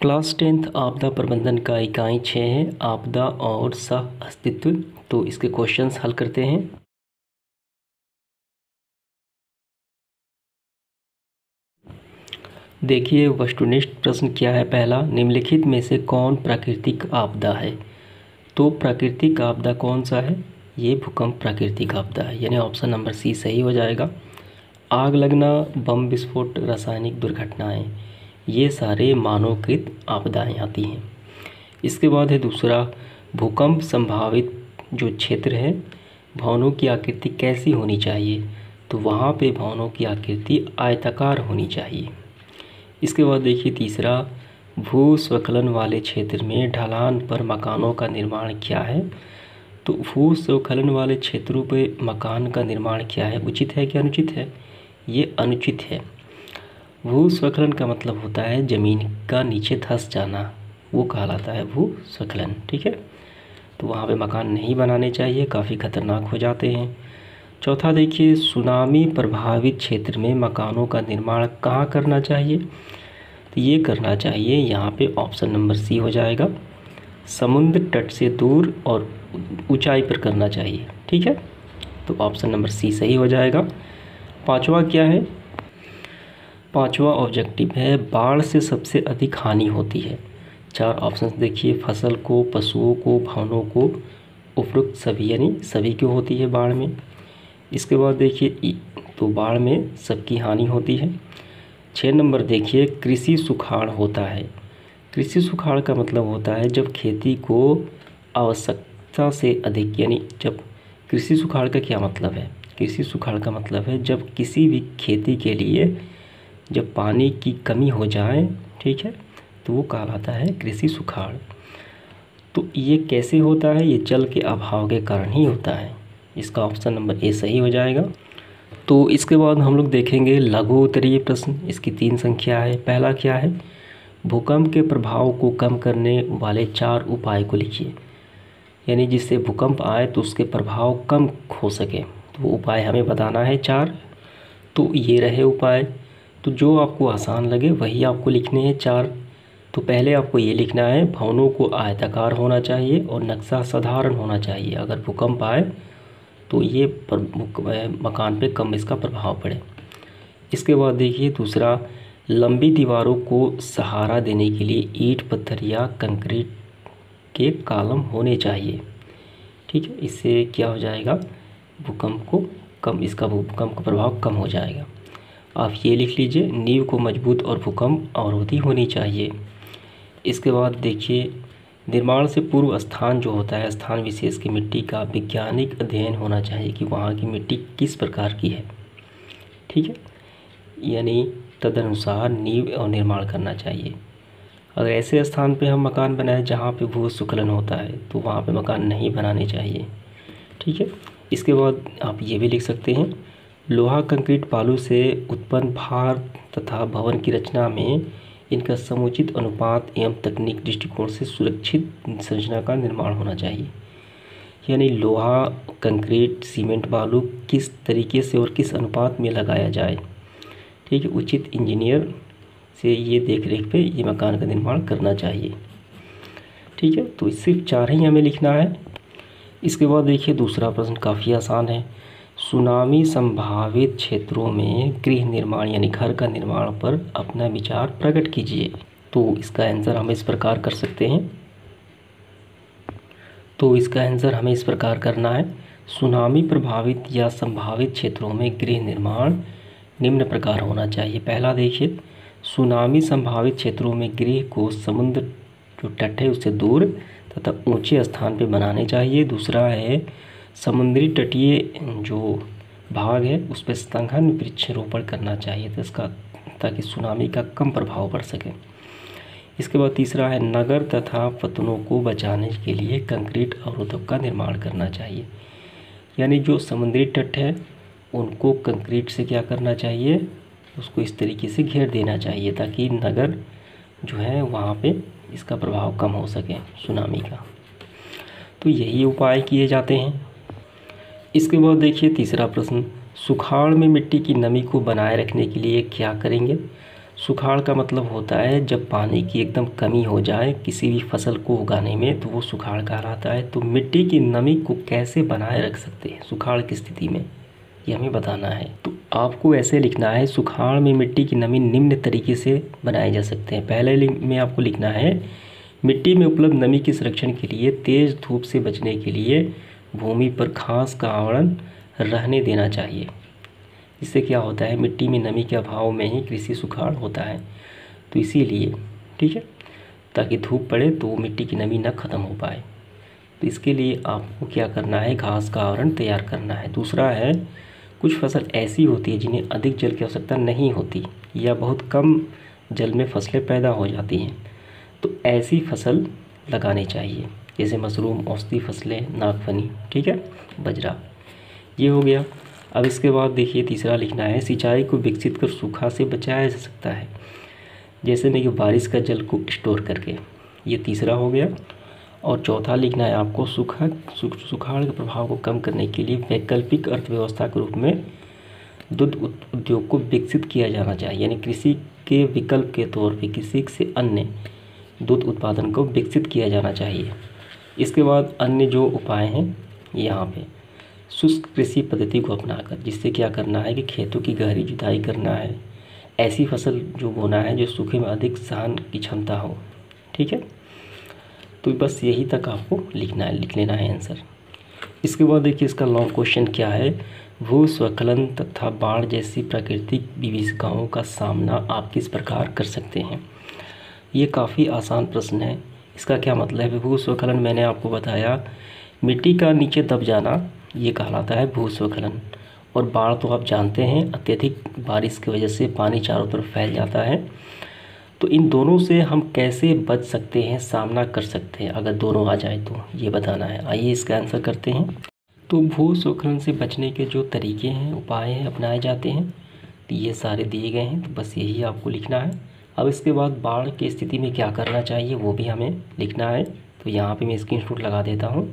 Class 10th आपदा प्रबंधन का इकाई 6 है आपदा और सह अस्तित्व। तो इसके क्वेश्चंस हल करते हैं। देखिए वस्तुनिष्ठ प्रश्न क्या है। पहला, निम्नलिखित में से कौन प्राकृतिक आपदा है। तो प्राकृतिक आपदा कौन सा है, ये भूकंप प्राकृतिक आपदा है, यानी ऑप्शन नंबर सी सही हो जाएगा। आग लगना, बम विस्फोट, रासायनिक दुर्घटनाएं, ये सारे मानवकृत आपदाएं आती हैं। इसके बाद है दूसरा, भूकंप संभावित जो क्षेत्र है, भवनों की आकृति कैसी होनी चाहिए। तो वहाँ पे भवनों की आकृति आयताकार होनी चाहिए। इसके बाद देखिए तीसरा, भूस्खलन वाले क्षेत्र में ढलान पर मकानों का निर्माण क्या है। तो भूस्खलन वाले क्षेत्रों पे मकान का निर्माण क्या है, उचित है कि अनुचित है। ये अनुचित है। भूस्खलन का मतलब होता है ज़मीन का नीचे धंस जाना, वो कहलाता है भूस्खलन। ठीक है, तो वहाँ पे मकान नहीं बनाने चाहिए, काफ़ी खतरनाक हो जाते हैं। चौथा देखिए, सुनामी प्रभावित क्षेत्र में मकानों का निर्माण कहाँ करना चाहिए। तो ये करना चाहिए यहाँ पे ऑप्शन नंबर सी हो जाएगा, समुद्र तट से दूर और ऊंचाई पर करना चाहिए। ठीक है, तो ऑप्शन नंबर सी सही हो जाएगा। पांचवा क्या है, पांचवा ऑब्जेक्टिव है बाढ़ से सबसे अधिक हानि होती है। चार ऑप्शंस देखिए, फसल को, पशुओं को, भवनों को, उपरोक्त सभी, यानी सभी क्यों होती है बाढ़ में। इसके बाद देखिए तो बाढ़ में सबकी हानि होती है। 6 नंबर देखिए, कृषि सुखाड़ होता है। कृषि सुखाड़ का मतलब होता है जब खेती को आवश्यकता से अधिक, यानी जब कृषि सुखाड़ का क्या मतलब है, कृषि सुखाड़ का मतलब है जब किसी भी खेती के लिए जब पानी की कमी हो जाए, ठीक है, तो वो कहलाता है कृषि सुखाड़। तो ये कैसे होता है, ये जल के अभाव के कारण ही होता है। इसका ऑप्शन नंबर ए सही हो जाएगा। तो इसके बाद हम लोग देखेंगे लघु उत्तरीय प्रश्न। इसकी 3 संख्या है। पहला क्या है, भूकंप के प्रभाव को कम करने वाले 4 उपाय को लिखिए, यानी जिससे भूकंप आए तो उसके प्रभाव कम हो सके, तो वो उपाय हमें बताना है 4। तो ये रहे उपाय। तो जो आपको आसान लगे वही आपको लिखने हैं 4। तो पहले आपको ये लिखना है, भवनों को आयताकार होना चाहिए और नक्शा साधारण होना चाहिए। अगर भूकंप आए तो ये मकान पे कम इसका प्रभाव पड़े। इसके बाद देखिए दूसरा, लंबी दीवारों को सहारा देने के लिए ईंट, पत्थर या कंक्रीट के कॉलम होने चाहिए। ठीक है, इससे क्या हो जाएगा, भूकंप को कम, इसका भूकंप का प्रभाव कम हो जाएगा। आप ये लिख लीजिए, नींव को मजबूत और भूकंप अवरोधी होनी चाहिए। इसके बाद देखिए, निर्माण से पूर्व स्थान जो होता है, स्थान विशेष की मिट्टी का वैज्ञानिक अध्ययन होना चाहिए कि वहाँ की मिट्टी किस प्रकार की है। ठीक है, यानी तदनुसार नींव और निर्माण करना चाहिए। अगर ऐसे स्थान पे हम मकान बनाएं जहाँ पे भूस्खलन होता है तो वहाँ पे मकान नहीं बनाने चाहिए। ठीक है, इसके बाद आप ये भी लिख सकते हैं, लोहा, कंक्रीट, बालू से उत्पन्न भार तथा भवन की रचना में इनका समुचित अनुपात एवं तकनीक दृष्टिकोण से सुरक्षित संरचना का निर्माण होना चाहिए। यानी लोहा, कंक्रीट, सीमेंट, बालू किस तरीके से और किस अनुपात में लगाया जाए। ठीक है, उचित इंजीनियर से ये देख रेख पे ये मकान का निर्माण करना चाहिए। ठीक है, तो सिर्फ 4 ही हमें लिखना है। इसके बाद देखिए दूसरा प्रश्न काफ़ी आसान है, सुनामी संभावित क्षेत्रों में गृह निर्माण यानी घर का निर्माण पर अपना विचार प्रकट कीजिए। तो इसका आंसर हम इस प्रकार कर सकते हैं, तो इसका आंसर हमें इस प्रकार करना है, सुनामी प्रभावित या संभावित क्षेत्रों में गृह निर्माण निम्न प्रकार होना चाहिए। पहला देखिए, सुनामी संभावित क्षेत्रों में गृह को समुद्र जो तट है उससे दूर तथा ऊंचे स्थान पर बनाने चाहिए। दूसरा है, समुद्री तटीय जो भाग है उस पर सघन वृक्षारोपण करना चाहिए तो इसका, ताकि सुनामी का कम प्रभाव पड़ सके। इसके बाद तीसरा है, नगर तथा फतनों को बचाने के लिए कंक्रीट अवरोधक का निर्माण करना चाहिए। यानी जो समुद्री तट है उनको कंक्रीट से क्या करना चाहिए, उसको इस तरीके से घेर देना चाहिए ताकि नगर जो है वहाँ पे इसका प्रभाव कम हो सके सुनामी का। तो यही उपाय किए जाते हैं। इसके बाद देखिए तीसरा प्रश्न, सुखाड़ में मिट्टी की नमी को बनाए रखने के लिए क्या करेंगे। सुखाड़ का मतलब होता है जब पानी की एकदम कमी हो जाए किसी भी फसल को उगाने में, तो वो सुखाड़ कहलाता है। तो मिट्टी की नमी को कैसे बनाए रख सकते हैं सुखाड़ की स्थिति में, ये हमें बताना है। तो आपको ऐसे लिखना है, सुखाड़ में मिट्टी की नमी निम्न तरीके से बनाए जा सकते हैं। पहले में आपको लिखना है, मिट्टी में उपलब्ध नमी के संरक्षण के लिए तेज़ धूप से बचने के लिए भूमि पर घास का आवरण रहने देना चाहिए। इससे क्या होता है, मिट्टी में नमी के अभाव में ही कृषि सुखाड़ होता है। तो इसीलिए, ठीक है, ताकि धूप पड़े तो मिट्टी की नमी ना ख़त्म हो पाए। तो इसके लिए आपको क्या करना है, घास का आवरण तैयार करना है। दूसरा है, कुछ फसल ऐसी होती है जिन्हें अधिक जल की आवश्यकता नहीं होती या बहुत कम जल में फसलें पैदा हो जाती हैं, तो ऐसी फसल लगानी चाहिए, जैसे मशरूम, औषधि फसलें, नागफनी, ठीक है, बजरा। ये हो गया। अब इसके बाद देखिए तीसरा लिखना है, सिंचाई को विकसित कर सूखा से बचाया जा सकता है, जैसे में कि बारिश का जल को स्टोर करके। ये तीसरा हो गया। और चौथा लिखना है आपको, सुखाड़ के प्रभाव को कम करने के लिए वैकल्पिक अर्थव्यवस्था के रूप में दुग्ध उद्योग को विकसित किया जाना चाहिए, यानी कृषि के विकल्प के तौर पे कृषि से अन्य दूध उत्पादन को विकसित किया जाना चाहिए। इसके बाद अन्य जो उपाय हैं यहाँ पे, शुष्क कृषि पद्धति को अपनाकर, जिससे क्या करना है कि खेतों की गहरी जुताई करना है, ऐसी फसल जो बोना है जो सूखे में अधिक सहन की क्षमता हो, ठीक है। तो बस यही तक आपको लिखना है, लिख लेना है आंसर। इसके बाद देखिए इसका लॉन्ग क्वेश्चन क्या है, भूस्खलन तथा बाढ़ जैसी प्राकृतिक विभीषिकाओं का सामना आप किस प्रकार कर सकते हैं। ये काफ़ी आसान प्रश्न है। इसका क्या मतलब है, भूस्खलन मैंने आपको बताया, मिट्टी का नीचे दब जाना, ये कहलाता है भूस्खलन। और बाढ़ तो आप जानते हैं, अत्यधिक बारिश की वजह से पानी चारों तरफ फैल जाता है। तो इन दोनों से हम कैसे बच सकते हैं, सामना कर सकते हैं, अगर दोनों आ जाए तो ये बताना है। आइए इसका आंसर करते हैं। तो भूस्खलन से बचने के जो तरीके हैं, उपाय हैं, अपनाए जाते हैं, तो ये सारे दिए गए हैं। तो बस यही आपको लिखना है। अब इसके बाद बाढ़ की स्थिति में क्या करना चाहिए वो भी हमें लिखना है। तो यहाँ पे मैं स्क्रीनशॉट लगा देता हूँ।